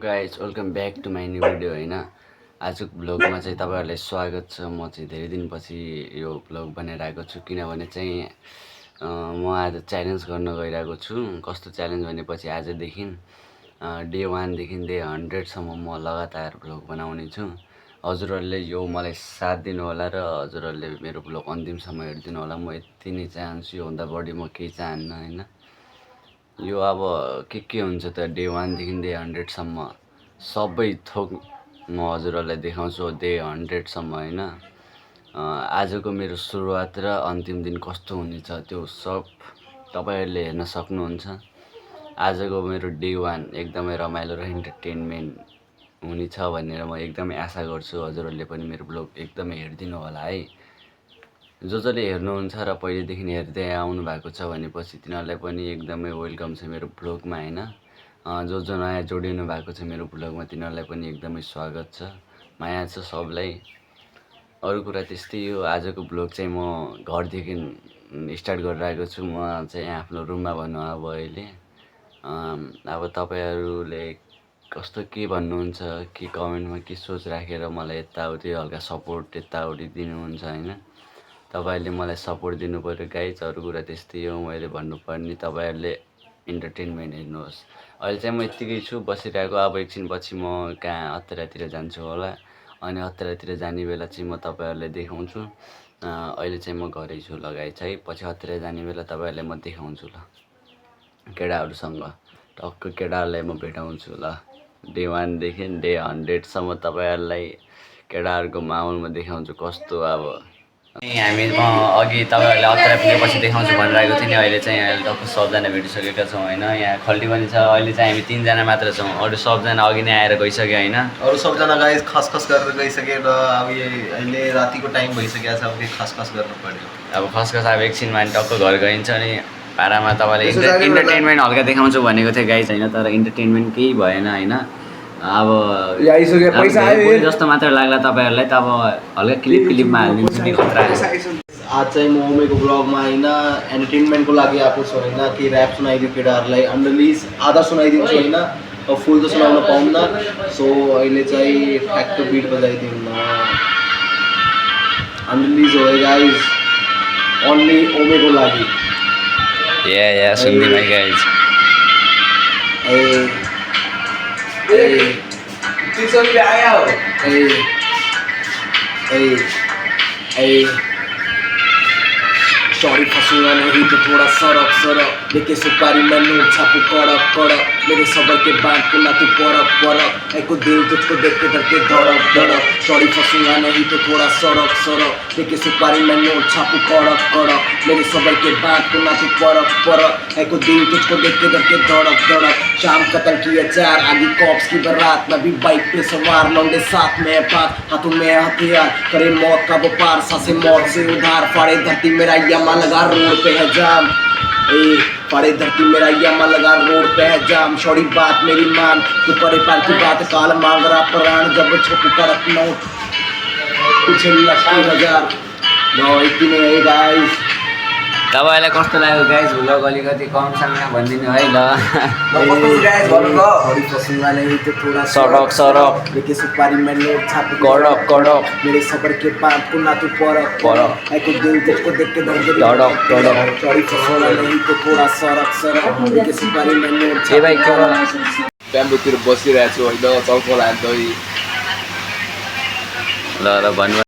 Guys welcome back to my new video होइन। आजको भ्लगमा चाहिँ तपाईँहरूलाई स्वागत छ। म चाहिँ धेरै दिनपछि यो भ्लग बनाएर आएको छु किनभने चाहिँ म आज च्यालेन्ज गर्न गइरहेको छु। कस्तो च्यालेन्ज भनेपछि आजदेखि डे 1 देखि डे 100सम्म म लगातार भ्लग बनाउने छु। हजुरहरूले यो मलाई साथ दिनु होला र हजुरहरूले मेरो भ्लग अन्तिमसम्म हेरिदिनु होला। म यति नै चाहन्छु, योभन्दा बढी म केही चाहन्न होइन। यो अब के हुन्छ त डे 1 देखि डे 100सम्म सबै थोक म हजुरहरूलाई देखाउँछु डे 100सम्म होइन। आजको मेरो सुरुवात र अन्तिम दिन कस्तो हुनेछ त्यो सब तपाईँहरूले हेर्न सक्नुहुन्छ। आजको मेरो डे 1 एकदमै रमाइलो र इन्टरटेनमेन्ट हुनेछ भनेर म एकदमै आशा गर्छु। हजुरहरूले पनि मेरो भ्लग एकदमै हेरिदिनु होला है। जसले हेर्नुहुन्छ र पहिलेदेखि हेर्दै आउनु भएको छ भनेपछि तिनीहरूलाई पनि एकदमै वेलकम छ मेरो भ्लगमा होइन। जो नयाँ जोडिनु भएको छ मेरो भ्लगमा तिनीहरूलाई पनि एकदमै स्वागत छ, माया छ सबलाई। अरू कुरा त्यस्तै हो। आजको भ्लग चाहिँ म घरदेखि स्टार्ट गरिरहेको छु। म चाहिँ आफ्नो रुममा भनौँ अब अहिले। अब तपाईँहरूले कस्तो के भन्नुहुन्छ, के कमेन्टमा के सोच राखेर मलाई यताउति हल्का सपोर्ट यताउति दिनुहुन्छ होइन। तपाईँहरूले मलाई सपोर्ट दिनु पऱ्यो गाइज। अरू कुरा त्यस्तै हो, मैले भन्नुपर्ने तपाईँहरूले इन्टरटेनमेन्ट हेर्नुहोस्। अहिले चाहिँ म यत्तिकै छु बसिरहेको। अब एकछिनपछि म कहाँ हत्तेरातिर जान्छु होला अनि हत्तेरातिर जाने बेला चाहिँ म तपाईँहरूलाई देखाउँछु। अहिले चाहिँ म घरै छु ल गाइज है। पछि हत्तेरा जाने बेला तपाईँहरूलाई म देखाउँछु ल, केटाहरूसँग टक्क केटाहरूलाई म भेटाउँछु ल। डे 1 देखि डे 100सम्म तपाईँहरूलाई केटाहरूको माहौलमा देखाउँछु कस्तो। अब हामी अघि तपाईँहरूले हत्तेरा पुगेपछि देखाउँछु भनिरहेको थिएँ नि। अहिले चाहिँ टक्क सबजना भेटिसकेका छौँ होइन। यहाँ खल्टी पनि छ। अहिले चाहिँ हामी 3जना मात्र छौँ, अरू सबजना अघि नै आएर गइसक्यो होइन। अरू सबजना गाइस खसखस गरेर गइसके र अब अहिले रातिको टाइम भइसकेको छ। अब खसखस गर्नु पर्यो। अब खसखस अब एकछिनमा टक्क घर गइन्छ अनि पारामा तपाईँलाई इन्टरटेनमेन्ट हल्का देखाउँछु भनेको थिएँ गाइस होइन, तर इन्टरटेनमेन्ट केही भएन होइन। अब आइसक्यो, पैसा आयो जस्तो मात्र लाग्ला तपाईँहरूलाई त अब हल्का क्लिपमा हालिदिन्छु नि खतरा। आज चाहिँ म ओमेको ब्लगमा होइन एन्टरटेनमेन्टको लागि आएको छु होइन। कि ऱ्याप सुनाइदियो केटाहरूलाई, अन्डरलिज आधा सुनाइदिन्छु होइन, अब फुल त सुनाउन पाउन्न। सो अहिले चाहिँ ठ्याक्क बिट बजाइदिउँ। अन्डरलिज हो गाइज, ओन्ली ओमेको लागि। या सुन्दिनु है गाइज। सॉरी फंसूंगा नहीं तो थोड़ा सरक सरक, लेके सुपारी मैं नोट छापू कड़क कड़क, मेरे सबर के बात को ना तू परक परक, एको दिल तुझको देख के धड़के धड़क धड़क। सॉरी फंसूंगा नहीं तो थोड़ा सरक सरक, लेके सुपारी मैं नोट छापू कड़क कड़क, मेरे सबर के बात को ना तू परक परक, एको दिल तुझको देख के धड़के धड़क धड़क। शाम कत्ल किया 4 आगे कॉप्स की बारात, मैं भी बाइक पे सवार, लौंडे साथ में पास, हाथों में हथियार, करे मौत का व्यापार, सांसे मौत से उधार। फाड़े धरती मेरा यमा लगा रोड पे है जाम, फाड़े धरती मेरा यमा लगा रोड पे है जाम। छोड़ी बात मेरी मान, तू करे पार की बात, काल मांग रहा प्राण जब छोटू कड़क नोट पीछे लटकी 1000। नो इतने है गाइस। तपाईँलाई कस्तो लाग्यो गाइज भ्लग अलिकति कमसँग भनिदिनु है ल। सड़क सड़क, लेके सुपारी में नोट छापू कड़क कड़क, मेरे सबर के बात को ना तू परक परक, एको दिल तुझको देख के धड़के धड़क धड़क। सॉरी फंसूंगा नहीं तो थोड़ा सरक सरक, लेके सुपारी में नोट ए भाइ के प्याम्बोतिर बसिरहेको छु होइन, चौको लाँदै। ल भन्नु